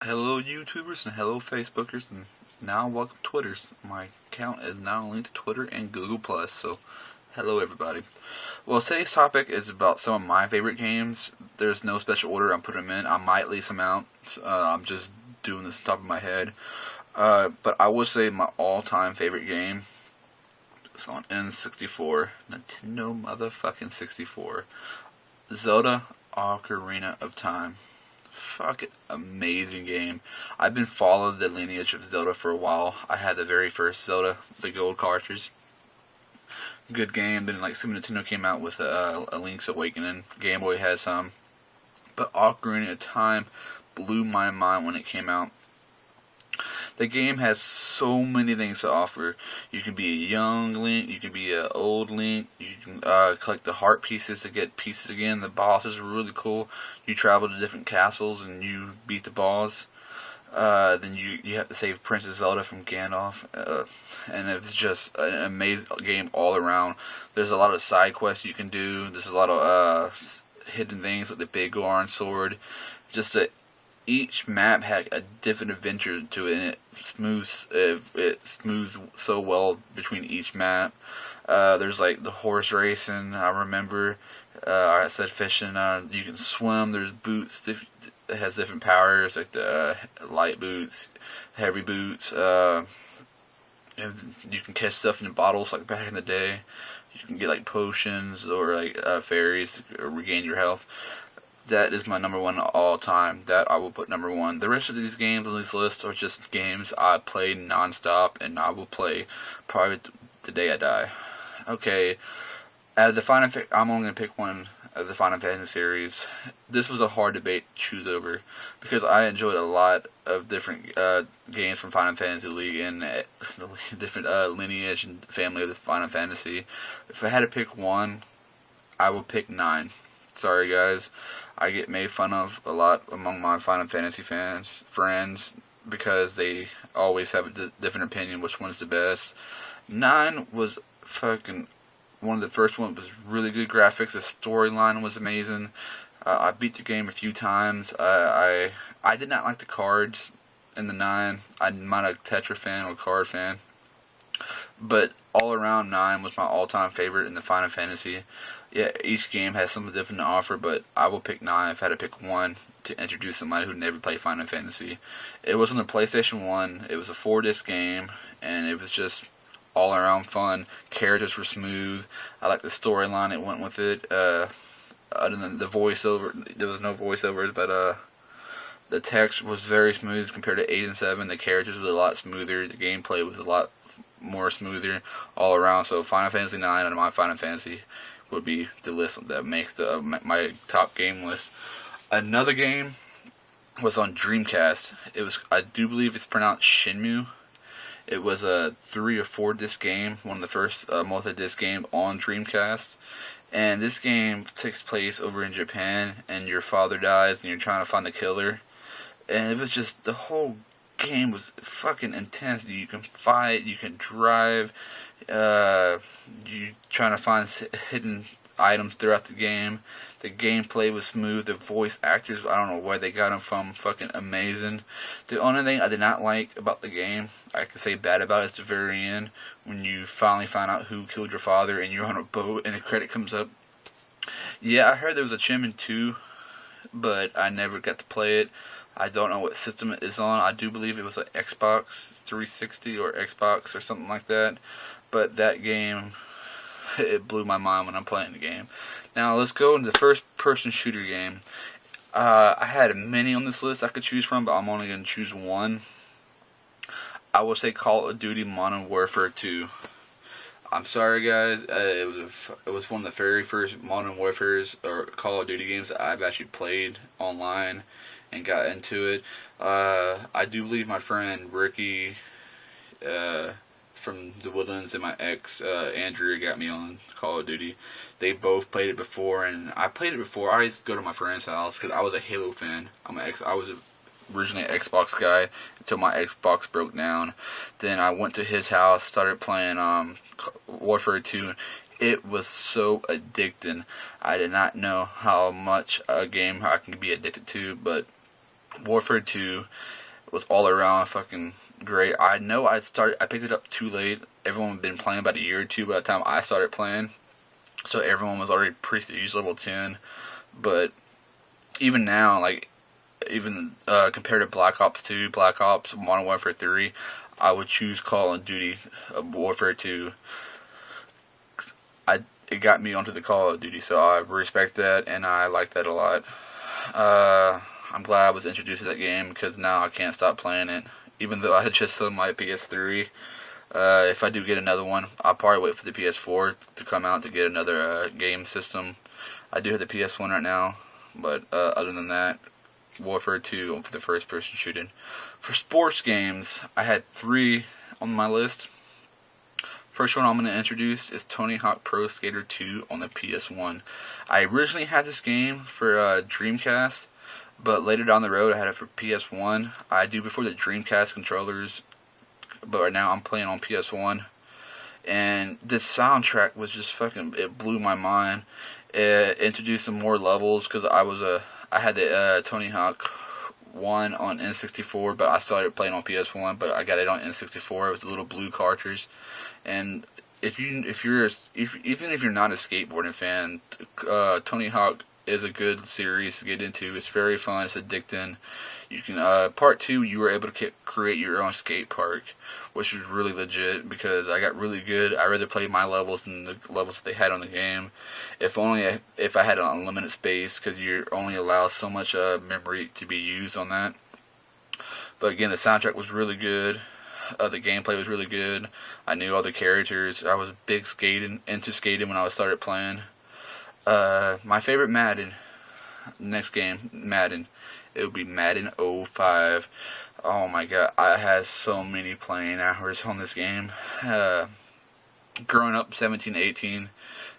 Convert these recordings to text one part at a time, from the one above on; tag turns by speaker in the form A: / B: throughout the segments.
A: Hello YouTubers and hello Facebookers and now welcome Twitters. My account is now linked to Twitter and Google+, so hello everybody. Well, today's topic is about some of my favorite games. There's no special order I'm putting them in. I might leave some out. I'm just doing this on top of my head. But I would say my all-time favorite game is on N64. Nintendo motherfucking 64. Zelda Ocarina of Time. Fucking amazing game. I've been following the lineage of Zelda for a while. I had the very first Zelda, the gold cartridge. Good game. Then like Super Nintendo came out with a Link's Awakening. Game Boy had some. But Ocarina of Time blew my mind when it came out. The game has so many things to offer. You can be a young Link, you can be an old Link, you can collect the heart pieces to get pieces again. The bosses are really cool. You travel to different castles and you beat the boss. Then you have to save Princess Zelda from Gandalf. And it's just an amazing game all around. There's a lot of side quests you can do. There's a lot of hidden things like the Big Goron sword. Each map had a different adventure to it, and it smooths so well between each map. There's like the horse racing. I remember. I said fishing. You can swim. There's boots that has different powers, like the light boots, heavy boots. And you can catch stuff in bottles like back in the day. You can get like potions or like fairies to regain your health. That is my number one all time. That I will put number one. The rest of these games on this list are just games I play non-stop and I will play probably the day I die. Okay, out of the I'm only going to pick one of the Final Fantasy series. This was a hard debate to choose over because I enjoyed a lot of different games from Final Fantasy League and the different lineage and family of the Final Fantasy. If I had to pick one, I would pick 9. Sorry guys. I get made fun of a lot among my Final Fantasy friends, because they always have a different opinion which one's the best. 9 was fucking one of the first ones. Was really good graphics. The storyline was amazing. I beat the game a few times. I did not like the cards in the 9. I'm not a Tetra fan or card fan. But all around, 9 was my all-time favorite in the Final Fantasy. Yeah, each game has something different to offer, but I will pick 9 if I had to pick one to introduce somebody who never played Final Fantasy. It was on the PlayStation 1. It was a 4-disc game, and it was just all around fun. Characters were smooth. I liked the storyline it went with it. Other than the voiceover, there was no voiceovers, but the text was very smooth compared to 8 and 7. The characters were a lot smoother. The gameplay was a lot more smoother all around. So Final Fantasy 9 on my Final Fantasy would be the list that makes my top game list. Another game was on Dreamcast. I do believe it's pronounced Shenmue. It was a 3 or 4 disc game, one of the first multi-disc game on Dreamcast. And this game takes place over in Japan, and your father dies, and you're trying to find the killer. And it was just, the whole game was fucking intense. You can fight, you can drive, you trying to find hidden items throughout the game. The gameplay was smooth. The voice actors, I don't know where they got them from, fucking amazing. The only thing I did not like about the game, I could say bad about it, is the very end, when you finally find out who killed your father and you're on a boat and the credit comes up. Yeah, I heard there was a Chimney 2, but I never got to play it. I don't know what system it is on. I do believe it was an Xbox 360 or Xbox or something like that. But that game, it blew my mind when I'm playing the game. Now let's go into the first person shooter game. I had many on this list I could choose from, but I'm only going to choose one. I will say Call of Duty Modern Warfare 2. I'm sorry guys, it was one of the very first Modern Warfare's or Call of Duty games that I've actually played online and got into it. I do believe my friend Ricky from the Woodlands and my ex Andrea got me on Call of Duty. They both played it before, and I played it before. I used to go to my friend's house because I was a Halo fan. I was originally an Xbox guy until my Xbox broke down. Then I went to his house, started playing Warfare 2. It was so addicting. I did not know how much a game I can be addicted to, but Warfare 2 was all around fucking great. I know I picked it up too late. Everyone had been playing about a year or two by the time I started playing, so everyone was already prestige level 10. But even now, like, even compared to Black Ops 2, Black Ops, Modern Warfare 3, I would choose Call of Duty Warfare 2. It got me onto the Call of Duty, so I respect that, and I like that a lot. I'm glad I was introduced to that game, because now I can't stop playing it. Even though I had just sold my PS3, if I do get another one, I'll probably wait for the PS4 to come out to get another game system. I do have the PS1 right now, but other than that, Warfare 2 for the first person shooting. For sports games, I had 3 on my list. First one I'm going to introduce is Tony Hawk Pro Skater 2 on the PS1. I originally had this game for Dreamcast, but later down the road I had it for PS1. I do before the Dreamcast controllers, but right now I'm playing on PS1. And the soundtrack was just fucking, it blew my mind. It introduced some more levels, because I had the Tony Hawk 1 on N64, but I started playing on PS1, but I got it on N64. It was a little blue cartridge. And even if you're not a skateboarding fan, Tony Hawk is a good series to get into. It's very fun. It's addicting. You can part 2, you were able to create your own skate park, which was really legit, because I got really good. I rather play my levels than the levels that they had on the game. If I had an unlimited space, because you're only allowed so much memory to be used on that. But again, the soundtrack was really good. The gameplay was really good. I knew all the characters. I was into skating when I started playing. My favorite Madden, next game, Madden. It would be Madden 05. Oh my god, I had so many playing hours on this game. Growing up 17, 18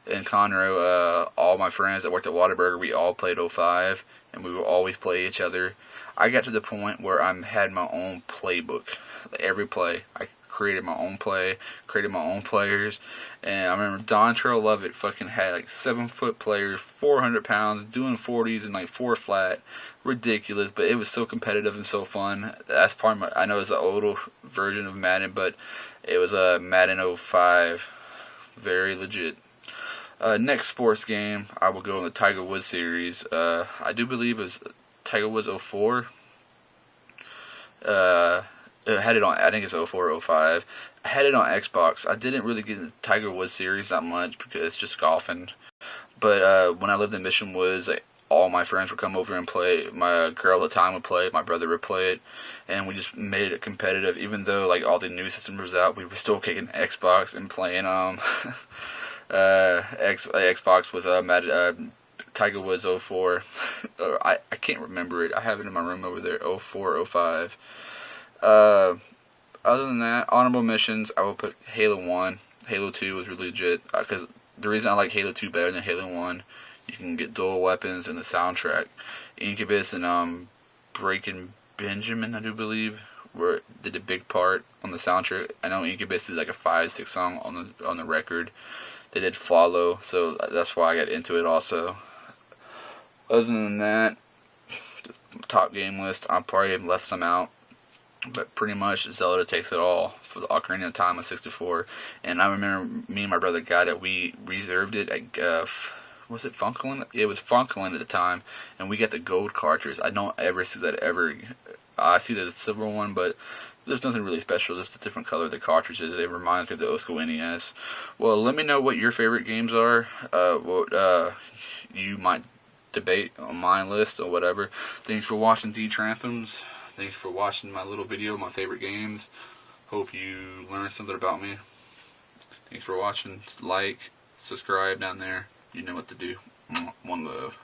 A: in Conroe, all my friends that worked at Whataburger, we all played 05, and we would always play each other. I got to the point where I had my own playbook. Every play, I created my own play, created my own players, and I remember Dontrell Lovett fucking had like 7-foot players, 400 pounds, doing 40s and like 4 flat, ridiculous, but it was so competitive and so fun. That's part of my, I know it's an older version of Madden, but it was a Madden 05, very legit. Next sports game, I will go in the Tiger Woods series. I do believe it was Tiger Woods 04. I had it on, I think it's 04 or 05. I had it on Xbox. I didn't really get into the Tiger Woods series that much because it's just golfing. But when I lived in Mission Woods, all my friends would come over and play. My girl at the time would play it. My brother would play it. And we just made it competitive. Even though like all the new systems was out, we were still kicking Xbox and playing Xbox with Tiger Woods 04. I can't remember it. I have it in my room over there, 04, 05. Other than that, honorable mentions, I will put Halo 1. Halo 2 was really legit, because the reason I like Halo 2 better than Halo 1, you can get dual weapons and the soundtrack. Incubus and Breaking Benjamin, I do believe, did a big part on the soundtrack. I know Incubus did like a 5-6 song on the record. They did Follow, so that's why I got into it also. Other than that, top game list, I probably have left some out. But pretty much Zelda takes it all for the Ocarina of Time on 64. And I remember me and my brother got it. We reserved it at, was it Funkoland? It was Funkoland at the time. And we got the gold cartridge. I don't ever see that ever. I see the silver one, but there's nothing really special. Just a different color of the cartridges. They remind me of the old school NES. Well, let me know what your favorite games are. What you might debate on my list or whatever. Thanks for watching D Tranthams. Thanks for watching my little video, my favorite games. Hope you learned something about me. Thanks for watching. Like, subscribe down there. You know what to do. One love.